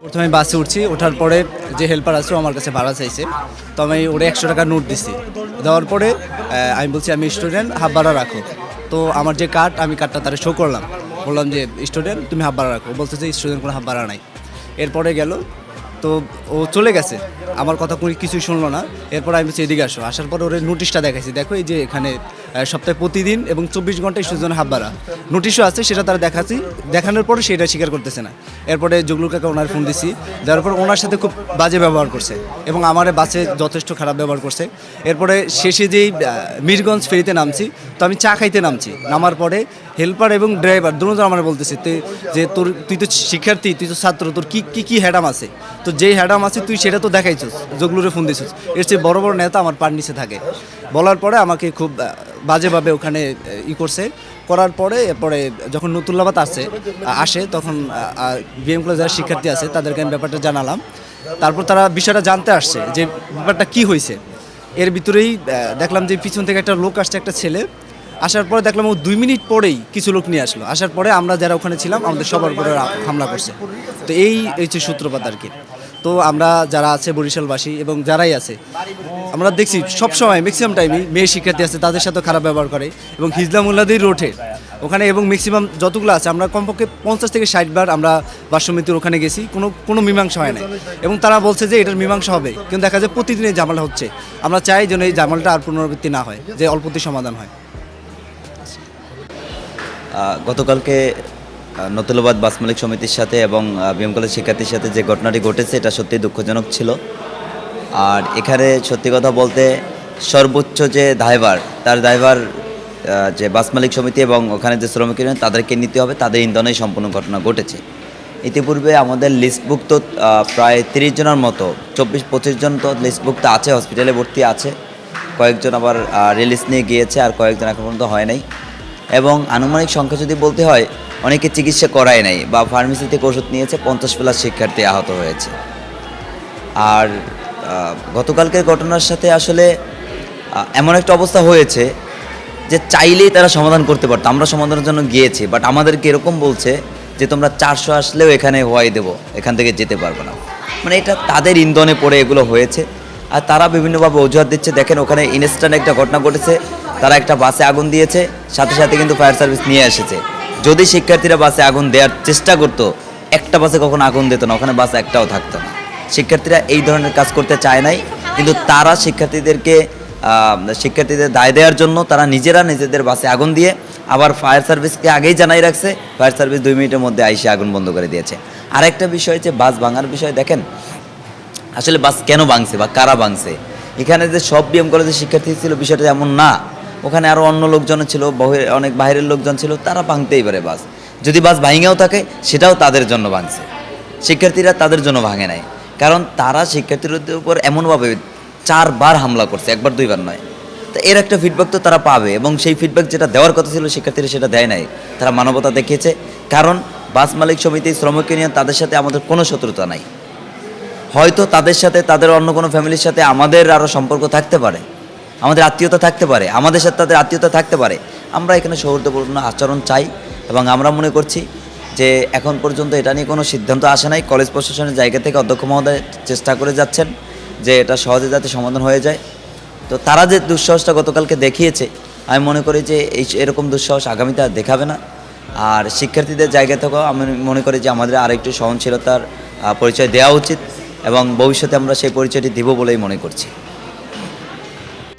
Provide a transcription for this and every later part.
প্রথমে বাসে উঠছি, ওঠার পরে যে হেল্পার আছে ও আমার কাছে ভাড়া চাইছে। তো আমি ওরে 100 টাকা নোট দিছি। দেওয়ার পরে আমি বলছি আমি স্টুডেন্ট, হাফ ভাড়া রাখো। তো আমার যে কার্ড, আমি কার্ডটা তারা শো করলাম, বললাম যে স্টুডেন্ট তুমি হাফ ভাড়া রাখো। বলছে যে স্টুডেন্ট কোনো হাফ ভাড়া নাই। এরপরে গেল, তো ও চলে গেছে, আমার কথা কোনো কিছুই শুনলো না। এরপর আমি বলছি এদিকে আসো। আসার পরে ওর নোটিশটা দেখাইছি, দেখো এই যে এখানে সপ্তাহে প্রতিদিন এবং 24 ঘন্টায় স্টুডেন্ট হাফ ভাড়া নোটিশও আছে, সেটা তারা দেখাচ্ছি। দেখানোর পরে সেটা স্বীকার করতেছে না। এরপরে জগলুল কাকা ওনার ফোন দিছি, দেওয়ার পর ওনার সাথে খুব বাজে ব্যবহার করছে এবং আমার বাসে যথেষ্ট খারাপ ব্যবহার করছে। এরপরে শেষে যেই মিরগঞ্জ ফেরিতে নামছি, তো আমি চা খাইতে নামছি। নামার পরে হেল্পার এবং ড্রাইভার দুজন আমার বলতেছে যে তুই তো শিক্ষার্থী, তুই তো ছাত্র, তোর কি হ্যাডাম আছে, তো যেই হ্যাডাম আছে তুই সেটা তো দেখাইছিস, জগলুরে ফোন দিছিস। এর চেয়ে বড় বড় নেতা আমার পার নিচে থাকে। বলার পরে আমাকে খুব বাজেভাবে ওখানে করছে। করার পরে এরপরে যখন নতুল্লাবাদ আসে তখন বিএম কলেজের যারা শিক্ষার্থী আছে তাদেরকে আমি ব্যাপারটা জানালাম। তারপর তারা বিষয়টা জানতে আসছে যে ব্যাপারটা কি হয়েছে। এর ভিতরেই দেখলাম যে পিছন থেকে একটা লোক আসছে, একটা ছেলে। আসার পরে দেখলাম ও 2 মিনিট পরেই কিছু লোক নিয়ে আসলো। আসার পরে আমরা যারা ওখানে ছিলাম আমাদের সবার উপরে হামলা করছে। তো এই হচ্ছে সূত্রপাত আর কি। তো আমরা যারা আছে বরিশালবাসী এবং যারাই আছে, আমরা দেখছি সবসময় ম্যাক্সিমাম টাইমই মেয়ে শিক্ষার্থী আছে, তাদের সাথে খারাপ ব্যবহার করে। এবং হিজলামুল্লাদের রোডে ওখানে এবং ম্যাক্সিমাম যতগুলো আছে, আমরা কমপক্ষে 50 থেকে 60 বার আমরা ভাষ্যমিতির ওখানে গেছি, কোনো মীমাংসা হয় না। এবং তারা বলছে যে এটার মীমাংসা হবে, কিন্তু দেখা যায় প্রতিদিন এই ঝামেলা হচ্ছে। আমরা চাই যেন এই ঝামেলাটা আর পুনরাবৃত্তি না হয়, যে অল্পতেই সমাধান হয়। গতকালকে নতুলাবাদ বাস মালিক সমিতির সাথে এবং বিএম কলেজ শিক্ষার্থীর সাথে যে ঘটনাটি ঘটেছে এটা সত্যিই দুঃখজনক ছিল। আর এখানে সত্যি কথা বলতে সর্বোচ্চ যে দায়ভার, তার দায়ভার যে বাস মালিক সমিতি এবং ওখানে যে শ্রমিক ইউনিয়ন তাদেরকে নিতে হবে, তাদের ইন্ধনেই সম্পূর্ণ ঘটনা ঘটেছে। ইতিপূর্বে আমাদের লিস্টভুক্ত প্রায় 30 জনের মতো, 24-25 জন তো লিস্টভুক্ত আছে, হসপিটালে ভর্তি আছে। কয়েকজন আবার রিলিজ নিয়ে গিয়েছে, আর কয়েকজন এখন পর্যন্ত হয় নাই। এবং আনুমানিক সংখ্যা যদি বলতে হয়, অনেকে চিকিৎসা করায় নাই বা ফার্মেসি থেকে ওষুধ নিয়েছে, 50+ শিক্ষার্থী আহত হয়েছে। আর গতকালকের ঘটনার সাথে আসলে এমন একটা অবস্থা হয়েছে যে চাইলেই তারা সমাধান করতে পারতো। আমরা সমাধানের জন্য গিয়েছি, বাট আমাদেরকে এরকম বলছে যে তোমরা 400 আসলেও এখানে হওয়াই দেবো, এখান থেকে যেতে পারবো না। মানে এটা তাদের ইন্ধনে পড়ে এগুলো হয়েছে। আর তারা বিভিন্নভাবে অজুহাত দিচ্ছে। দেখেন ওখানে ইনস্ট্যান্ট একটা ঘটনা ঘটেছে, তারা একটা বাসে আগুন দিয়েছে, সাথে সাথে কিন্তু ফায়ার সার্ভিস নিয়ে এসেছে। যদি শিক্ষার্থীরা বাসে আগুন দেওয়ার চেষ্টা করতো, একটা বাসে কখনো আগুন দিত না, ওখানে বাসে একটাও থাকতো না। শিক্ষার্থীরা এই ধরনের কাজ করতে চায় নাই, কিন্তু তারা শিক্ষার্থীদের দায় দেওয়ার জন্য তারা নিজেদের বাসে আগুন দিয়ে আবার ফায়ার সার্ভিসকে আগেই জানাই রাখছে। ফায়ার সার্ভিস 2 মিনিটের মধ্যে আইসে আগুন বন্ধ করে দিয়েছে। আরেকটা বিষয় যে বাস ভাঙার বিষয়, দেখেন আসলে বাস কেন ভাঙছে বা কারা ভাঙছে। এখানে যে সব বিএম কলেজের শিক্ষার্থী ছিল বিষয়টা এমন না, ওখানে আরও অন্য লোকজন ছিল, অনেক বাইরের লোকজন ছিল, তারা ভাঙতেই পারে বাস। যদি বাস ভাঙেও থাকে সেটাও তাদের জন্য ভাঙছে, শিক্ষার্থীরা তাদের জন্য ভাঙে নাই। কারণ তারা শিক্ষার্থীদের উপর এমনভাবে 4 বার হামলা করছে, 1 বার 2 বার নয়। তো এর একটা ফিডব্যাক তো তারা পাবে, এবং সেই ফিডব্যাক যেটা দেওয়ার কথা ছিল শিক্ষার্থীরা সেটা দেয় নাই। তারা মানবতা দেখিয়েছে। কারণ বাস মালিক সমিতি, শ্রমিক ইউনিয়ন, তাদের সাথে আমাদের কোনো শত্রুতা নাই। হয়তো তাদের সাথে, তাদের অন্য কোনো ফ্যামিলির সাথে আমাদের আরও সম্পর্ক থাকতে পারে, আমাদের আত্মীয়তা থাকতে পারে, আমাদের সাথে তাদের আত্মীয়তা থাকতে পারে। আমরা এখানে সৌহার্দ্যপূর্ণ আচরণ চাই, এবং আমরা মনে করছি যে এখন পর্যন্ত এটা নিয়ে কোনো সিদ্ধান্ত আসে নাই। কলেজ প্রশাসনের জায়গা থেকে অধ্যক্ষ মহোদয় চেষ্টা করে যাচ্ছেন যে এটা সহজে যাতে সমাধান হয়ে যায়। তো তারা যে দুঃসাহসটা গতকালকে দেখিয়েছে, আমি মনে করি যে এরকম দুঃসাহস আগামীতে আর দেখাবে না। আর শিক্ষার্থীদের জায়গা থেকেও আমি মনে করি যে আমাদের আরেকটু সহনশীলতার পরিচয় দেওয়া উচিত, এবং ভবিষ্যতে আমরা সেই পরিচয়টি দিব বলেই মনে করছি।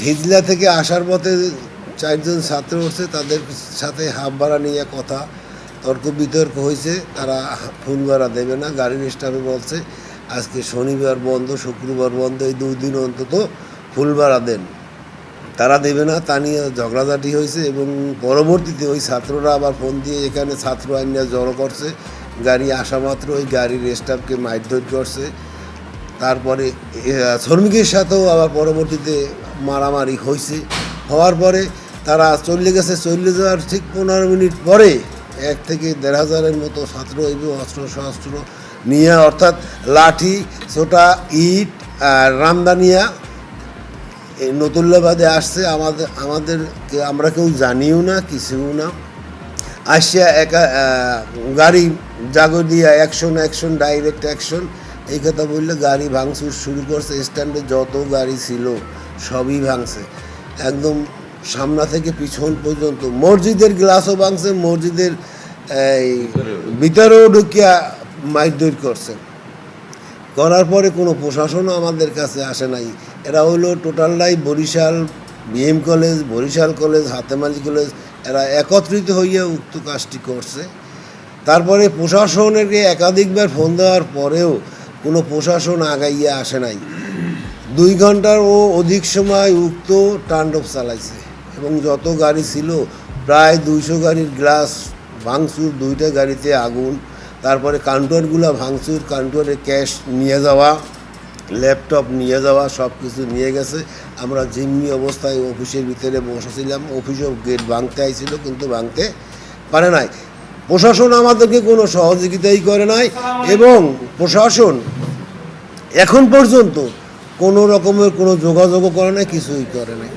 হিজলা থেকে আসার পথে 4 জন ছাত্র উঠছে, তাদের সাথে হাফ ভাড়া নিয়ে কথা তর্ক বিতর্ক হয়েছে। তারা ফুল ভাড়া দেবে না, গাড়ির স্টাফে বলছে আজকে শনিবার বন্ধ, শুক্রবার বন্ধ, এই 2 দিন অন্তত ফুল ভাড়া দেন। তারা দেবে না, তা নিয়ে ঝগড়াঝাটি হয়েছে। এবং পরবর্তীতে ওই ছাত্ররা আবার ফোন দিয়ে এখানে ছাত্র আইনে জড়ো করছে। গাড়ি আসা মাত্র ওই গাড়ির স্টাফকে মারধর করছে। তারপরে শ্রমিকের সাথেও আবার পরবর্তীতে মারামারি হয়েছে। হওয়ার পরে তারা চলে গেছে। চলে যাওয়ার ঠিক 15 মিনিট পরে 1 থেকে 1,500-এর মতো ছাত্র এবং অস্ত্র নিয়ে, অর্থাৎ লাঠি, ছোটা, ইট আর রামদানিয়া এই নতুল্লাবাদে আসছে। আমরা কেউ জানিও না, কিছুও না। আসিয়া একা গাড়ি জাগো দিয়া অ্যাকশন ডাইরেক্ট অ্যাকশন এই কথা বললে গাড়ি ভাঙচুর শুরু করছে। স্ট্যান্ডে যত গাড়ি ছিল সবই ভাঙছে, একদম সামনা থেকে পিছন পর্যন্ত। মসজিদের গ্লাসও ভাঙছে, মসজিদের এই ভিতরেও ঢুকিয়া মারধর করছে। করার পরে কোনো প্রশাসনও আমাদের কাছে আসে নাই। এরা হলো টোটালটাই Barishal BM college, Barishal college, Hatem Ali college, এরা একত্রিত হইয়া উক্ত কাজটি করছে। তারপরে প্রশাসনকে একাধিকবার ফোন দেওয়ার পরেও কোনো প্রশাসন আগাইয়া আসে নাই। 2 ঘন্টারও অধিক সময় উক্ত তাণ্ডব চালাইছে এবং যত গাড়ি ছিল প্রায় 200 গাড়ির গ্লাস ভাঙচুর, 2টা গাড়িতে আগুন, তারপরে কাউন্টারগুলো ভাঙচুর, কাউন্টারে ক্যাশ নিয়ে যাওয়া, ল্যাপটপ নিয়ে যাওয়া, সব কিছু নিয়ে গেছে। আমরা জিম্মি অবস্থায় অফিসের ভিতরে বসেছিলাম, অফিসও গেট ভাঙতে আইছিল কিন্তু ভাঙতে পারে নাই। প্রশাসন আমাদেরকে কোনো সহযোগিতাই করে নাই এবং প্রশাসন এখন পর্যন্ত কোনো রকমের কোনো যোগাযোগও করে নাই, কিছুই করে নাই।